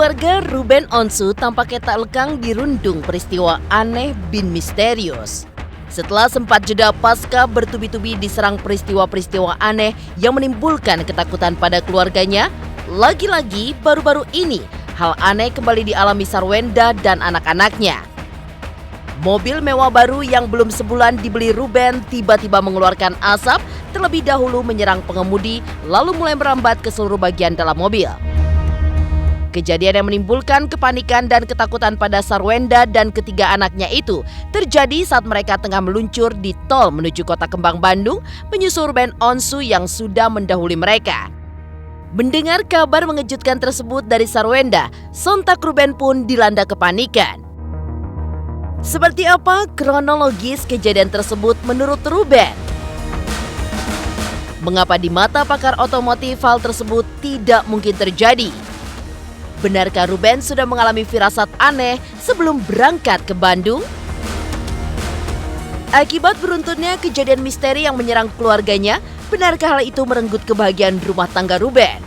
Keluarga Ruben Onsu tampaknya tak lekang dirundung peristiwa aneh bin misterius. Setelah sempat jeda pasca bertubi-tubi diserang peristiwa-peristiwa aneh yang menimbulkan ketakutan pada keluarganya, lagi-lagi baru-baru ini hal aneh kembali dialami Sarwenda dan anak-anaknya. Mobil mewah baru yang belum sebulan dibeli Ruben tiba-tiba mengeluarkan asap, terlebih dahulu menyerang pengemudi lalu mulai merambat ke seluruh bagian dalam mobil. Kejadian yang menimbulkan kepanikan dan ketakutan pada Sarwenda dan ketiga anaknya itu terjadi saat mereka tengah meluncur di tol menuju kota Kembang Bandung menyusul Ruben Onsu yang sudah mendahului mereka. Mendengar kabar mengejutkan tersebut dari Sarwenda, sontak Ruben pun dilanda kepanikan. Seperti apa kronologis kejadian tersebut menurut Ruben? Mengapa di mata pakar otomotif hal tersebut tidak mungkin terjadi? Benarkah Ruben sudah mengalami firasat aneh sebelum berangkat ke Bandung? Akibat beruntunnya kejadian misteri yang menyerang keluarganya, benarkah hal itu merenggut kebahagiaan rumah tangga Ruben?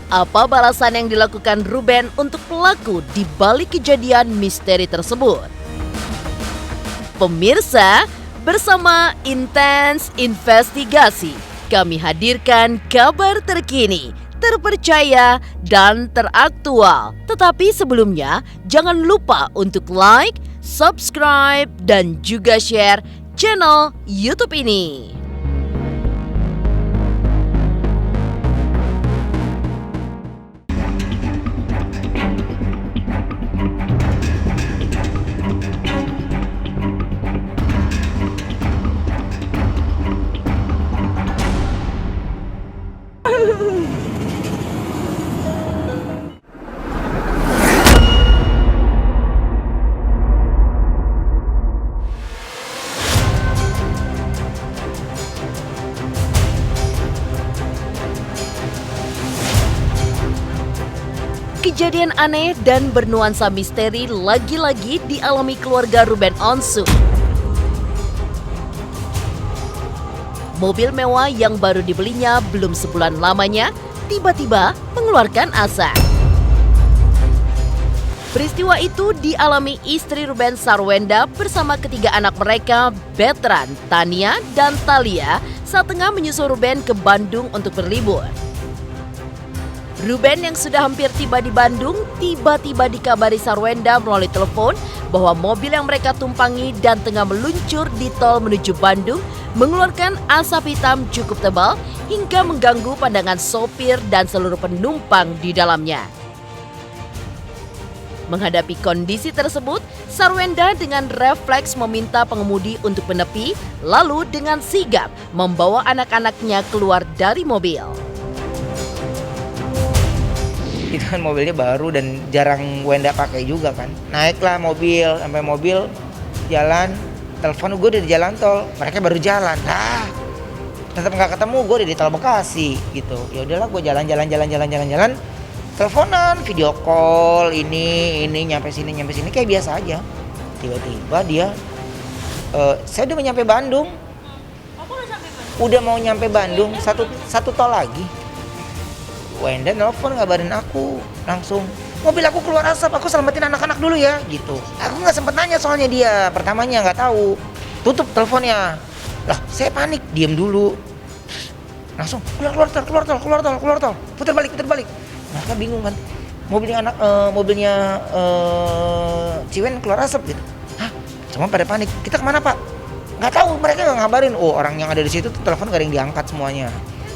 Apa balasan yang dilakukan Ruben untuk pelaku di balik kejadian misteri tersebut? Pemirsa, bersama Intens Investigasi, kami hadirkan kabar terkini, terpercaya, dan teraktual. Tetapi sebelumnya, jangan lupa untuk like, subscribe, dan juga share channel YouTube ini. Kejadian aneh dan bernuansa misteri lagi-lagi dialami keluarga Ruben Onsu. Mobil mewah yang baru dibelinya belum sebulan lamanya tiba-tiba mengeluarkan asap. Peristiwa itu dialami istri Ruben, Sarwenda, bersama ketiga anak mereka, Betran, Tania, dan Thalia, saat tengah menyusul Ruben ke Bandung untuk berlibur. Ruben yang sudah hampir tiba di Bandung tiba-tiba dikabari Sarwenda melalui telepon bahwa mobil yang mereka tumpangi dan tengah meluncur di tol menuju Bandung mengeluarkan asap hitam cukup tebal hingga mengganggu pandangan sopir dan seluruh penumpang di dalamnya. Menghadapi kondisi tersebut, Sarwenda dengan refleks meminta pengemudi untuk menepi, lalu dengan sigap membawa anak-anaknya keluar dari mobil. Itu kan mobilnya baru dan jarang Wenda pakai juga kan. Naiklah mobil, sampai mobil jalan, telepon gue udah di jalan tol, mereka baru jalan. Tetap nggak ketemu, gue udah di tol Bekasi gitu. Ya udahlah, gue jalan, teleponan, video call, ini nyampe sini kayak biasa aja. Tiba-tiba dia, saya udah nyampe Bandung. Udah mau nyampe Bandung, satu tol lagi. Wenda nelfon ngabarin aku langsung, mobil aku keluar asap, aku selamatin anak-anak dulu ya gitu. Aku nggak sempet nanya soalnya dia pertamanya nggak tahu, tutup teleponnya. Lah saya panik, diem dulu, langsung keluar tol, putar balik. Mereka bingung kan, mobilnya Ciwen keluar asap gitu. Hah? Semua pada panik. Kita kemana pak? Nggak tahu, mereka nggak ngabarin. Oh, orang yang ada di situ tuh telepon gak ada yang diangkat semuanya.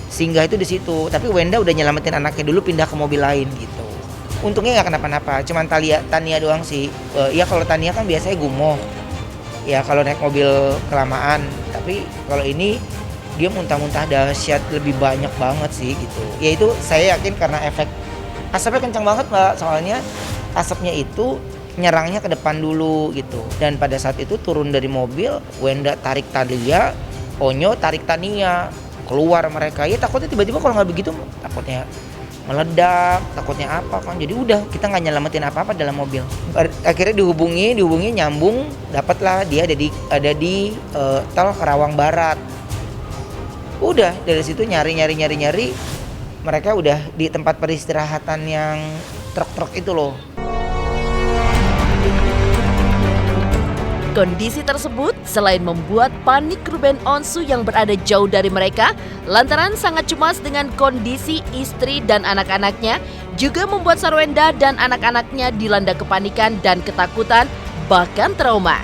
Singgah itu di situ, tapi Wenda udah nyelamatin anaknya dulu, pindah ke mobil lain gitu. Untungnya nggak kenapa-napa, cuman Tania doang sih. Ya kalau Tania kan biasanya gumoh, ya kalau naik mobil kelamaan. Tapi kalau ini dia muntah-muntah dahsyat, lebih banyak banget sih gitu. Ya itu saya yakin karena efek asapnya kencang banget mbak, soalnya asapnya itu nyerangnya ke depan dulu gitu. Dan pada saat itu turun dari mobil, Wenda tarik Thalia, Onyo tarik Tania. Keluar mereka, ya takutnya tiba-tiba kalau nggak begitu takutnya meledak, takutnya apa kan. Jadi udah kita nggak nyelamatin apa-apa dalam mobil. Akhirnya dihubungi nyambung, dapatlah dia ada di tol Karawang Barat. Udah dari situ nyari, mereka udah di tempat peristirahatan yang truk-truk itu loh. Kondisi tersebut selain membuat panik Ruben Onsu yang berada jauh dari mereka lantaran sangat cemas dengan kondisi istri dan anak-anaknya, juga membuat Sarwenda dan anak-anaknya dilanda kepanikan dan ketakutan, bahkan trauma.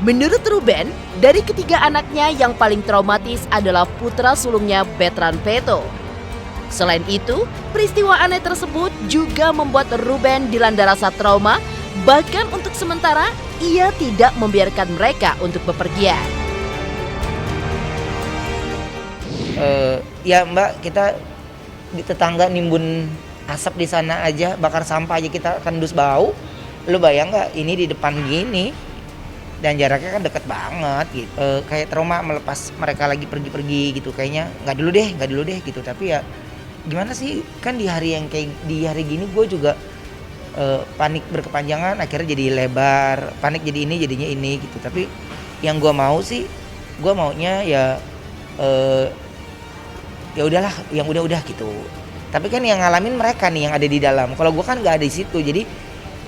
Menurut Ruben, dari ketiga anaknya yang paling traumatis adalah putra sulungnya Betran Peto. Selain itu, peristiwa aneh tersebut juga membuat Ruben dilanda rasa trauma, bahkan untuk sementara ia tidak membiarkan mereka untuk bepergian. Ya Mbak, kita di tetangga nimbun asap di sana aja, bakar sampah aja kita akan dus bau. Lu bayang nggak ini di depan gini dan jaraknya kan deket banget gitu. Kayak trauma melepas mereka lagi pergi-pergi gitu, kayaknya nggak dulu deh gitu. Tapi ya gimana sih, kan di hari yang kayak di hari gini gue juga panik berkepanjangan, akhirnya jadi lebar, panik jadi ini jadinya ini gitu. Tapi yang gue mau sih, gue maunya ya ya udahlah, yang udah gitu. Tapi kan yang ngalamin mereka nih yang ada di dalam. Kalau gue kan nggak ada di situ, jadi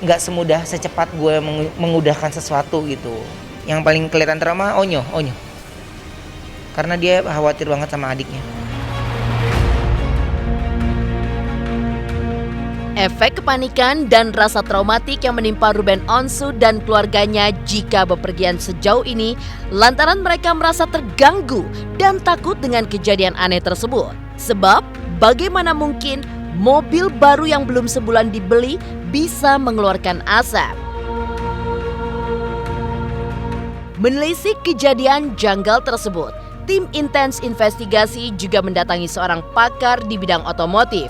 nggak semudah secepat gue mengudahkan sesuatu gitu. Yang paling kelihatan trauma Onyo, karena dia khawatir banget sama adiknya. Efek kepanikan dan rasa traumatik yang menimpa Ruben Onsu dan keluarganya jika bepergian sejauh ini lantaran mereka merasa terganggu dan takut dengan kejadian aneh tersebut. Sebab bagaimana mungkin mobil baru yang belum sebulan dibeli bisa mengeluarkan asap? Menelisik kejadian janggal tersebut, tim intens investigasi juga mendatangi seorang pakar di bidang otomotif.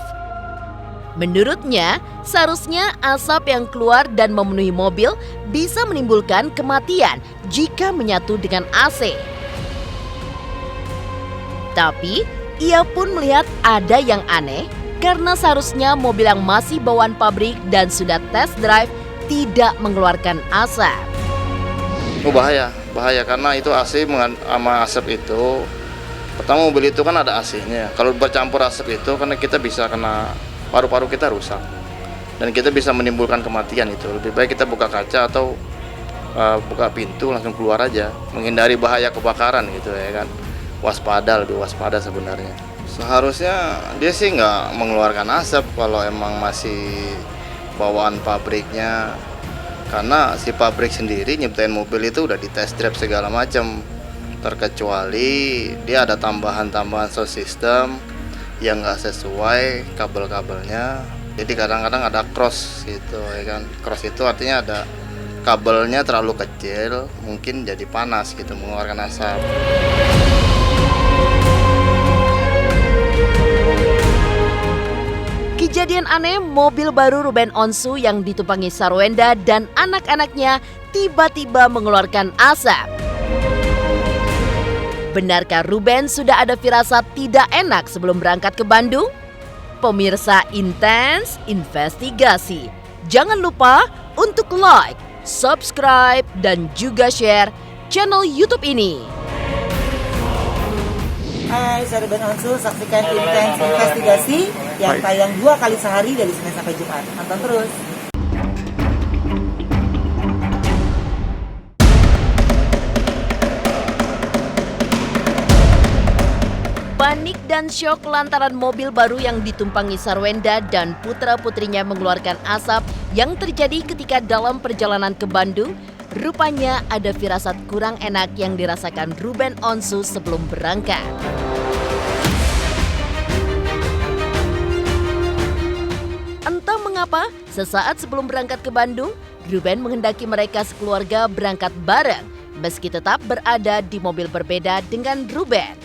Menurutnya, seharusnya asap yang keluar dan memenuhi mobil bisa menimbulkan kematian jika menyatu dengan AC. Tapi, ia pun melihat ada yang aneh karena seharusnya mobil yang masih bawaan pabrik dan sudah test drive tidak mengeluarkan asap. Oh bahaya karena itu AC sama asap itu, pertama mobil itu kan ada AC-nya. Kalau bercampur asap itu karena kita bisa kena paru-paru kita rusak dan kita bisa menimbulkan kematian. Itu lebih baik kita buka kaca atau buka pintu langsung keluar aja, menghindari bahaya kebakaran gitu ya kan. Lebih waspada sebenarnya. Seharusnya dia sih nggak mengeluarkan asap kalau emang masih bawaan pabriknya, karena si pabrik sendiri nyiptain mobil itu udah di test drive segala macam, terkecuali dia ada tambahan sound system yang nggak sesuai kabel-kabelnya. Jadi kadang-kadang ada cross gitu ya kan. Cross itu artinya ada kabelnya terlalu kecil, mungkin jadi panas gitu, mengeluarkan asap. Kejadian aneh mobil baru Ruben Onsu yang ditumpangi Sarwenda dan anak-anaknya tiba-tiba mengeluarkan asap. Benarkah Ruben sudah ada firasat tidak enak sebelum berangkat ke Bandung? Pemirsa intens investigasi. Jangan lupa untuk like, subscribe, dan juga share channel YouTube ini. Hai, saya Ruben Onsu, saksikan intens investigasi yang tayang 2 kali sehari dari Senin sampai Jumat. Tonton terus. Panik dan syok lantaran mobil baru yang ditumpangi Sarwenda dan putra-putrinya mengeluarkan asap yang terjadi ketika dalam perjalanan ke Bandung. Rupanya ada firasat kurang enak yang dirasakan Ruben Onsu sebelum berangkat. Entah mengapa, sesaat sebelum berangkat ke Bandung, Ruben menghendaki mereka sekeluarga berangkat bareng, meski tetap berada di mobil berbeda dengan Ruben.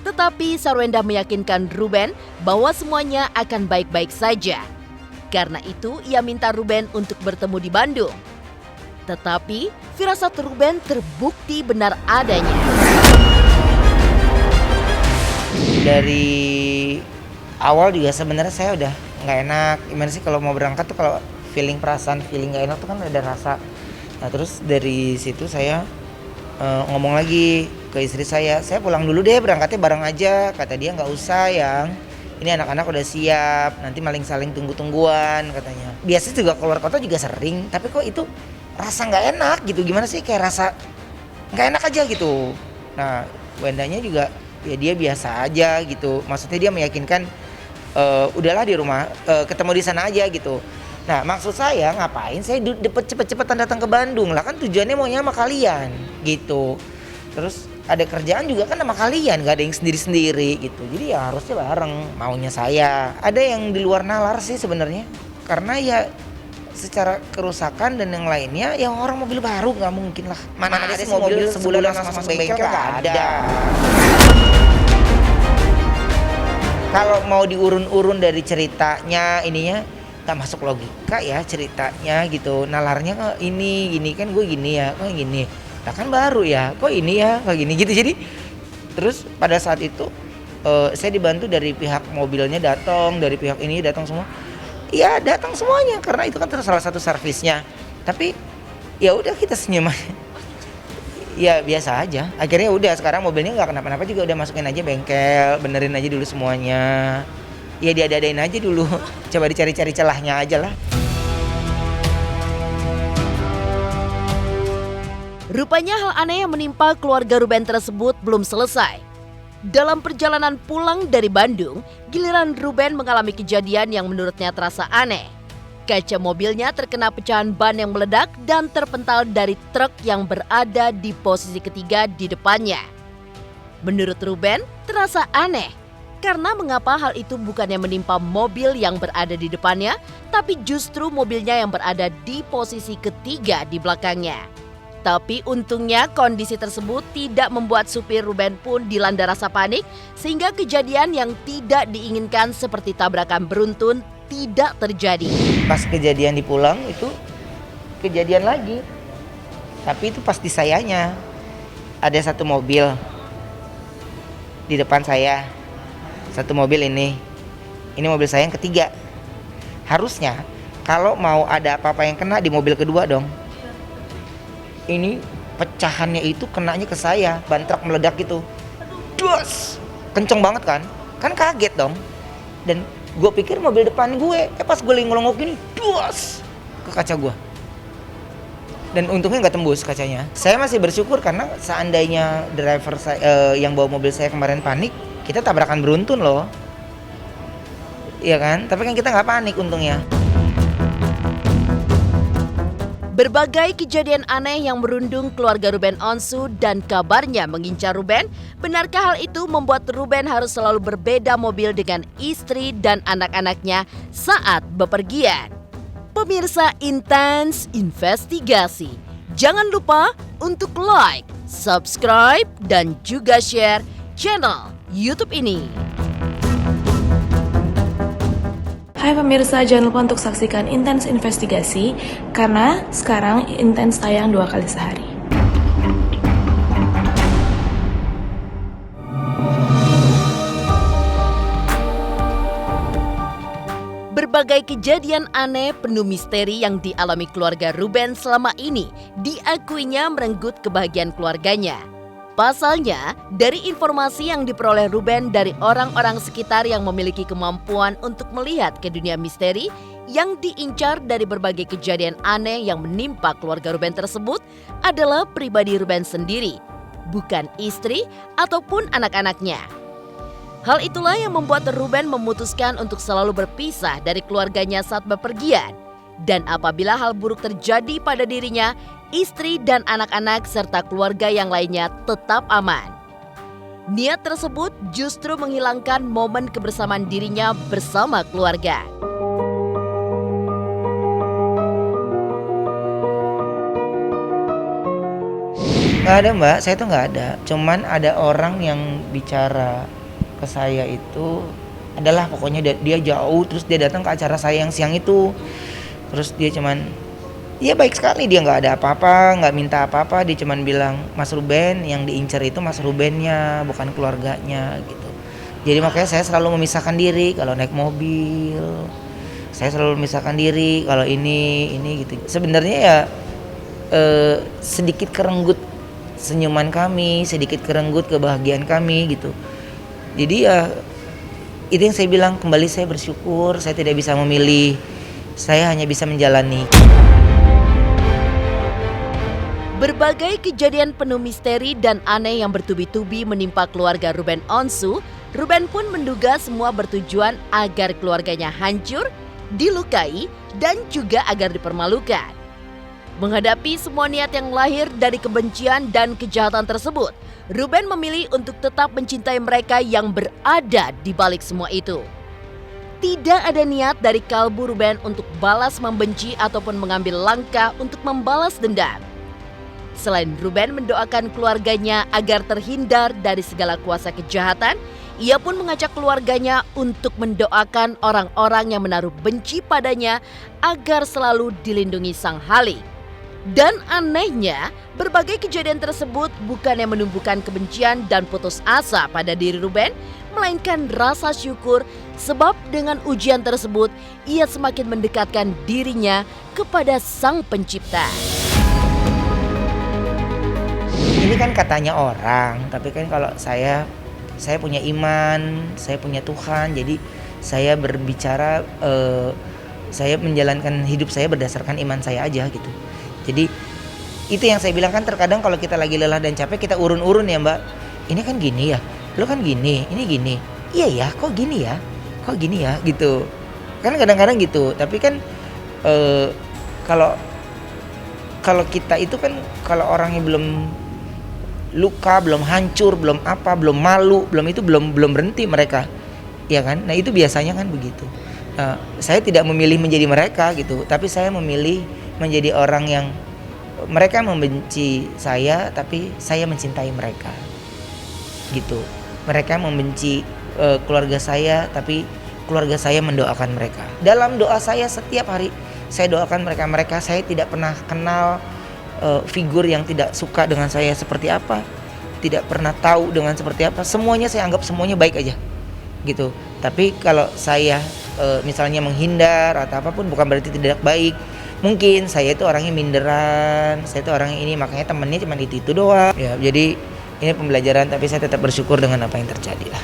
Tetapi Sarwenda meyakinkan Ruben bahwa semuanya akan baik-baik saja. Karena itu, ia minta Ruben untuk bertemu di Bandung. Tetapi, firasat Ruben terbukti benar adanya. Dari awal juga sebenarnya saya udah nggak enak. Gimana sih kalau mau berangkat tuh, kalau feeling nggak enak tuh kan ada rasa. Nah terus dari situ saya ngomong lagi ke istri saya pulang dulu deh, berangkatnya bareng aja. Kata dia nggak usah yang, ini anak-anak udah siap, nanti maling saling tunggu-tungguan katanya. Biasanya juga keluar kota juga sering, tapi kok itu rasa nggak enak gitu, gimana sih, kayak rasa nggak enak aja gitu. Nah Wendanya juga ya dia biasa aja gitu, maksudnya dia meyakinkan udahlah di rumah, ketemu di sana aja gitu. Nah maksud saya ngapain saya cepet-cepetan datang ke Bandung lah, kan tujuannya maunya sama kalian gitu. Terus ada kerjaan juga kan sama kalian, gak ada yang sendiri-sendiri gitu. Jadi ya harusnya bareng maunya saya. Ada yang di luar nalar sih sebenarnya, karena ya secara kerusakan dan yang lainnya ya orang mobil baru nggak mungkin lah. Mana ada sih mobil sebulan masuk bengkel, gak ada. Kalau mau diurun-urun dari ceritanya ininya nggak masuk logika ya ceritanya gitu. Nalarnya ini gini kan, gue gini ya, kok gini. Nah kan baru ya, kok ini ya, kok gini gitu. Jadi terus pada saat itu saya dibantu dari pihak mobilnya datang, dari pihak ini datang semua. Iya datang semuanya karena itu kan salah satu servisnya. Tapi ya udah kita senyum aja. Ya biasa aja. Akhirnya udah sekarang mobilnya nggak kenapa-napa juga, udah masukin aja bengkel, benerin aja dulu semuanya. Ya diada-adain aja dulu. Coba dicari-cari celahnya aja lah. Rupanya hal aneh yang menimpa keluarga Ruben tersebut belum selesai. Dalam perjalanan pulang dari Bandung, giliran Ruben mengalami kejadian yang menurutnya terasa aneh. Kaca mobilnya terkena pecahan ban yang meledak dan terpental dari truk yang berada di posisi ketiga di depannya. Menurut Ruben, terasa aneh. Karena mengapa hal itu bukannya menimpa mobil yang berada di depannya, tapi justru mobilnya yang berada di posisi ketiga di belakangnya. Tapi untungnya kondisi tersebut tidak membuat supir Ruben pun dilanda rasa panik, sehingga kejadian yang tidak diinginkan seperti tabrakan beruntun tidak terjadi. Pas kejadian di pulang itu kejadian lagi, tapi itu pas di sayanya. Ada satu mobil di depan saya, satu mobil ini mobil saya yang ketiga. Harusnya kalau mau ada apa-apa yang kena di mobil kedua dong. Ini pecahannya itu kenanya ke saya, ban truk meledak gitu. Dus, kenceng banget kan kaget dong. Dan gue pikir mobil depan gue, pas gue lagi ngelongok gini, dus, ke kaca gue. Dan untungnya nggak tembus kacanya. Saya masih bersyukur karena seandainya driver saya, yang bawa mobil saya kemarin panik, kita tabrakan beruntun loh. Iya kan? Tapi kan kita nggak panik untungnya. Berbagai kejadian aneh yang merundung keluarga Ruben Onsu dan kabarnya mengincar Ruben, benarkah hal itu membuat Ruben harus selalu berbeda mobil dengan istri dan anak-anaknya saat bepergian? Pemirsa Intens Investigasi, jangan lupa untuk like, subscribe, dan juga share channel YouTube ini. Hai pemirsa, jangan lupa untuk saksikan Intens Investigasi karena sekarang Intens tayang 2 kali sehari. Berbagai kejadian aneh penuh misteri yang dialami keluarga Ruben selama ini diakuinya merenggut kebahagiaan keluarganya. Pasalnya, dari informasi yang diperoleh Ruben dari orang-orang sekitar yang memiliki kemampuan untuk melihat ke dunia misteri yang diincar dari berbagai kejadian aneh yang menimpa keluarga Ruben tersebut adalah pribadi Ruben sendiri, bukan istri ataupun anak-anaknya. Hal itulah yang membuat Ruben memutuskan untuk selalu berpisah dari keluarganya saat bepergian. Dan apabila hal buruk terjadi pada dirinya, istri dan anak-anak serta keluarga yang lainnya tetap aman. Niat tersebut justru menghilangkan momen kebersamaan dirinya bersama keluarga. Nggak ada mbak, saya tuh nggak ada. Cuman ada orang yang bicara ke saya itu adalah pokoknya dia jauh, terus dia datang ke acara saya yang siang itu. Terus dia cuman, ya baik sekali, dia nggak ada apa-apa, nggak minta apa-apa, dia cuman bilang Mas Ruben, yang diincar itu Mas Rubennya, bukan keluarganya gitu. Jadi makanya saya selalu memisahkan diri kalau naik mobil, saya selalu memisahkan diri kalau ini gitu. Sebenarnya ya sedikit kerenggut senyuman kami, sedikit kerenggut kebahagiaan kami gitu. Jadi ya itu yang saya bilang, kembali saya bersyukur, saya tidak bisa memilih. Saya hanya bisa menjalani. Berbagai kejadian penuh misteri dan aneh yang bertubi-tubi menimpa keluarga Ruben Onsu, Ruben pun menduga semua bertujuan agar keluarganya hancur, dilukai, dan juga agar dipermalukan. Menghadapi semua niat yang lahir dari kebencian dan kejahatan tersebut, Ruben memilih untuk tetap mencintai mereka yang berada di balik semua itu. Tidak ada niat dari kalbu Ruben untuk balas membenci ataupun mengambil langkah untuk membalas dendam. Selain Ruben mendoakan keluarganya agar terhindar dari segala kuasa kejahatan, ia pun mengajak keluarganya untuk mendoakan orang-orang yang menaruh benci padanya agar selalu dilindungi Sang Halik. Dan anehnya, berbagai kejadian tersebut bukannya menumbuhkan kebencian dan putus asa pada diri Ruben, melainkan rasa syukur sebab dengan ujian tersebut ia semakin mendekatkan dirinya kepada Sang Pencipta. Ini kan katanya orang, tapi kan kalau saya punya iman, saya punya Tuhan, jadi saya berbicara, saya menjalankan hidup saya berdasarkan iman saya aja gitu. Jadi itu yang saya bilang kan, terkadang kalau kita lagi lelah dan capek kita urun-urun ya Mbak. Ini kan gini ya, lo kan gini, ini gini. Iya ya, kok gini ya gitu. Kan kadang-kadang gitu, tapi kan kalau kita itu kan, kalau orangnya belum luka, belum hancur, belum apa, belum malu, belum berhenti mereka, ya kan? Nah itu biasanya kan begitu. Saya tidak memilih menjadi mereka gitu, tapi saya memilih menjadi orang yang mereka membenci saya, tapi saya mencintai mereka, gitu. Mereka membenci keluarga saya, tapi keluarga saya mendoakan mereka. Dalam doa saya setiap hari, saya doakan mereka. Saya tidak pernah kenal figur yang tidak suka dengan saya seperti apa, tidak pernah tahu dengan seperti apa. Semuanya saya anggap semuanya baik aja, gitu. Tapi kalau saya misalnya menghindar atau apapun, bukan berarti tidak baik. Mungkin saya itu orangnya minderan, saya itu orangnya ini, makanya temennya cuma itu doang. Ya, jadi ini pembelajaran, tapi saya tetap bersyukur dengan apa yang terjadi lah.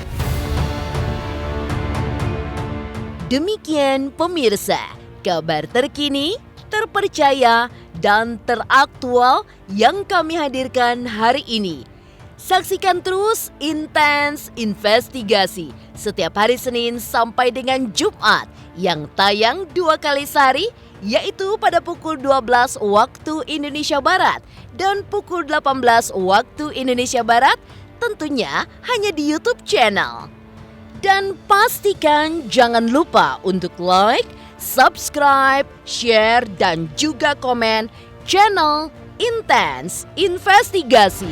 Demikian pemirsa, kabar terkini, terpercaya, dan teraktual yang kami hadirkan hari ini. Saksikan terus Intens Investigasi setiap hari Senin sampai dengan Jumat yang tayang 2 kali sehari, yaitu pada pukul 12 waktu Indonesia Barat dan pukul 18 waktu Indonesia Barat, tentunya hanya di YouTube channel. Dan pastikan jangan lupa untuk like, subscribe, share, dan juga komen channel Intens Investigasi.